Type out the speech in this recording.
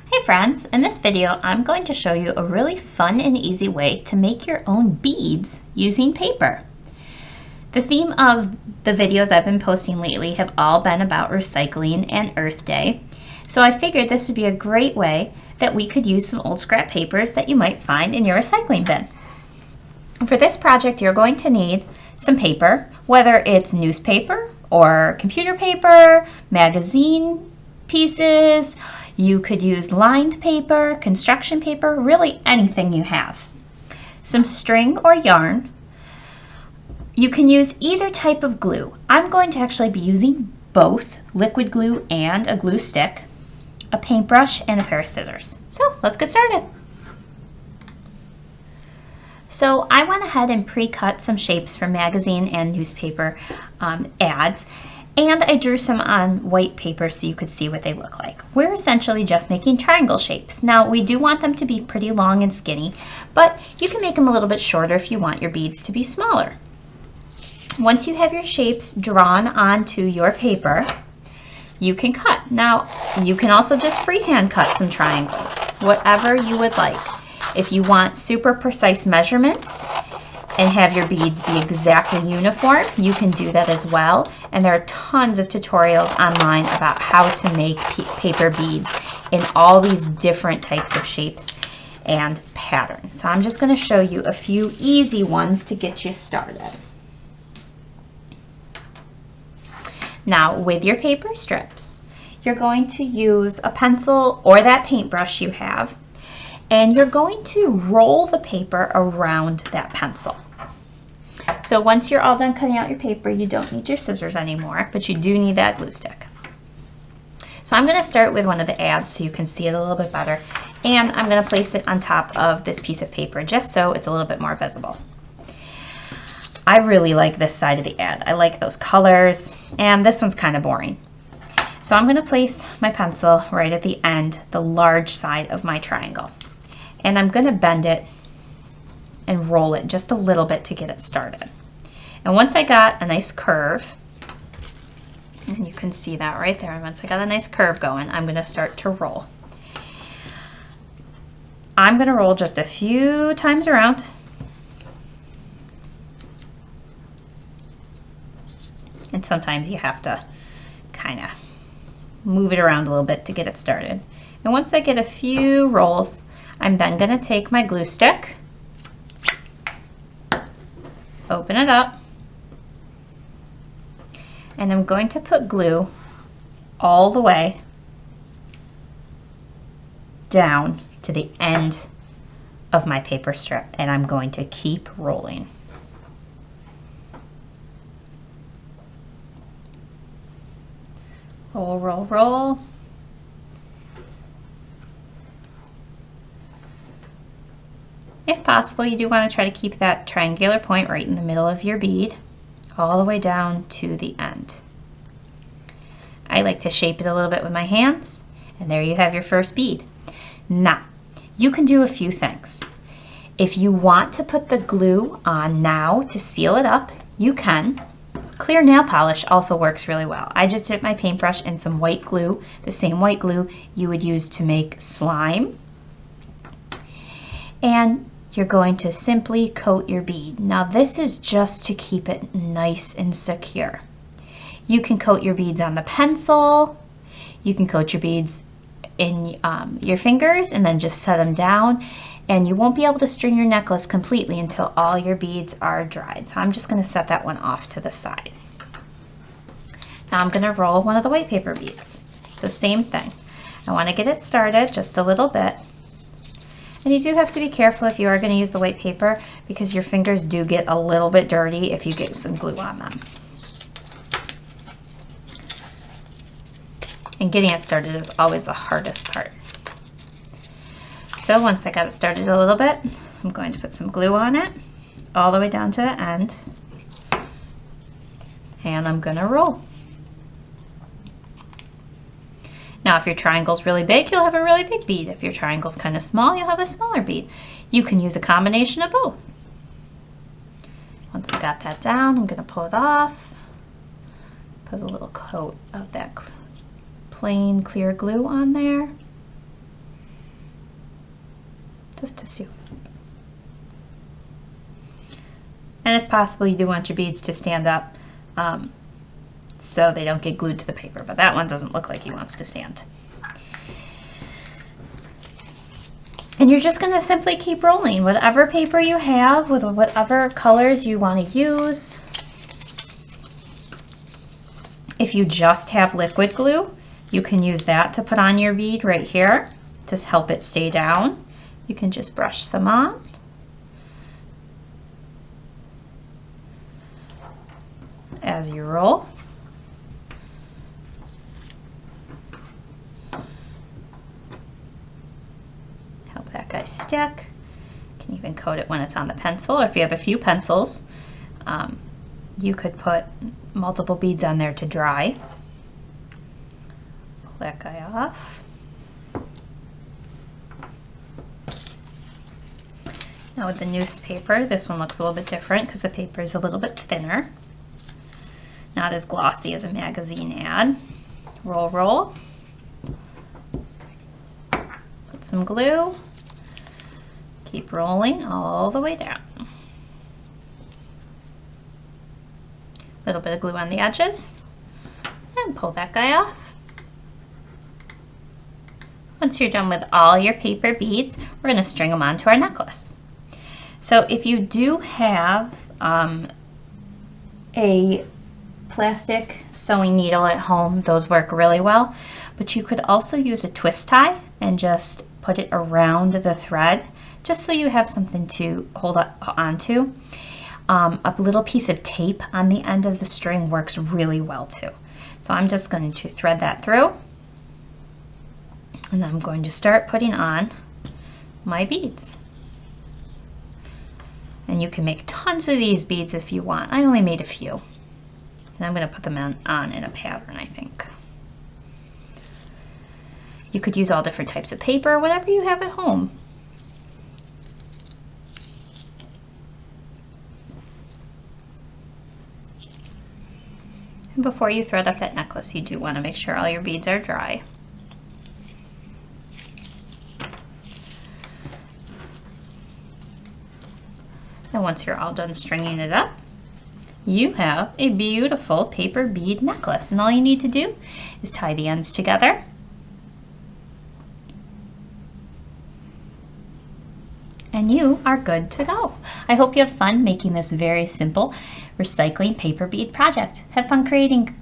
Hey friends, in this video I'm going to show you a really fun and easy way to make your own beads using paper. The theme of the videos I've been posting lately have all been about recycling and Earth Day, so I figured this would be a great way that we could use some old scrap papers that you might find in your recycling bin. For this project you're going to need some paper, whether it's newspaper or computer paper, magazine pieces. You could use lined paper, construction paper, really anything you have. Some string or yarn. You can use either type of glue. I'm going to actually be using both liquid glue and a glue stick, a paintbrush, and a pair of scissors. So let's get started. So I went ahead and pre-cut some shapes for magazine and newspaper ads. And I drew some on white paper so you could see what they look like. We're essentially just making triangle shapes. Now we do want them to be pretty long and skinny, but you can make them a little bit shorter if you want your beads to be smaller. Once you have your shapes drawn onto your paper, you can cut. Now you can also just freehand cut some triangles, whatever you would like. If you want super precise measurements and have your beads be exactly uniform, you can do that as well. And there are tons of tutorials online about how to make paper beads in all these different types of shapes and patterns. So I'm just going to show you a few easy ones to get you started. Now with your paper strips, you're going to use a pencil or that paintbrush you have, and you're going to roll the paper around that pencil. So once you're all done cutting out your paper, you don't need your scissors anymore, but you do need that glue stick. So I'm going to start with one of the ads so you can see it a little bit better, and I'm going to place it on top of this piece of paper just so it's a little bit more visible. I really like this side of the ad. I like those colors, and this one's kind of boring. So I'm going to place my pencil right at the end, the large side of my triangle, and I'm going to bend it and roll it just a little bit to get it started. And once I got a nice curve, and you can see that right there, once I got a nice curve going, I'm going to start to roll. I'm going to roll just a few times around. And sometimes you have to kind of move it around a little bit to get it started. And once I get a few rolls, I'm then going to take my glue stick, open it up, and I'm going to put glue all the way down to the end of my paper strip, and I'm going to keep rolling. Roll, roll, roll. If possible, you do want to try to keep that triangular point right in the middle of your bead, all the way down to the end. I like to shape it a little bit with my hands, and there you have your first bead. Now, you can do a few things. If you want to put the glue on now to seal it up, you can. Clear nail polish also works really well. I just dipped my paintbrush in some white glue, the same white glue you would use to make slime. And you're going to simply coat your bead. Now this is just to keep it nice and secure. You can coat your beads on the pencil, you can coat your beads in your fingers and then just set them down, and you won't be able to string your necklace completely until all your beads are dried. So I'm just going to set that one off to the side. Now I'm going to roll one of the white paper beads. So same thing. I want to get it started just a little bit. And you do have to be careful if you are going to use the white paper, because your fingers do get a little bit dirty if you get some glue on them. And getting it started is always the hardest part. So once I got it started a little bit, I'm going to put some glue on it all the way down to the end, and I'm going to roll. Now if your triangle's really big, you'll have a really big bead. If your triangle's kind of small, you'll have a smaller bead. You can use a combination of both. Once I got that down, I'm going to pull it off, put a little coat of that plain clear glue on there. just to see. And if possible, you do want your beads to stand up so they don't get glued to the paper, but that one doesn't look like he wants to stand. And you're just going to simply keep rolling whatever paper you have with whatever colors you want to use. If you just have liquid glue, you can use that to put on your bead right here to help it stay down. You can just brush some on. As you roll. Help that guy stick. You can even coat it when it's on the pencil, or if you have a few pencils, you could put multiple beads on there to dry. Pull that guy off. Now with the newspaper, this one looks a little bit different because the paper is a little bit thinner. Not as glossy as a magazine ad. Roll, roll. Put some glue. Keep rolling all the way down. A little bit of glue on the edges. And pull that guy off. Once you're done with all your paper beads, we're going to string them onto our necklace. So if you do have a plastic sewing needle at home, those work really well, but you could also use a twist tie and just put it around the thread just so you have something to hold onto. A little piece of tape on the end of the string works really well too. So I'm just going to thread that through, and I'm going to start putting on my beads. And you can make tons of these beads if you want. I only made a few. And I'm going to put them on in a pattern, I think. You could use all different types of paper, whatever you have at home. And before you thread up that necklace, you do want to make sure all your beads are dry. And once you're all done stringing it up, you have a beautiful paper bead necklace. And all you need to do is tie the ends together. And you are good to go. I hope you have fun making this very simple recycling paper bead project. Have fun creating.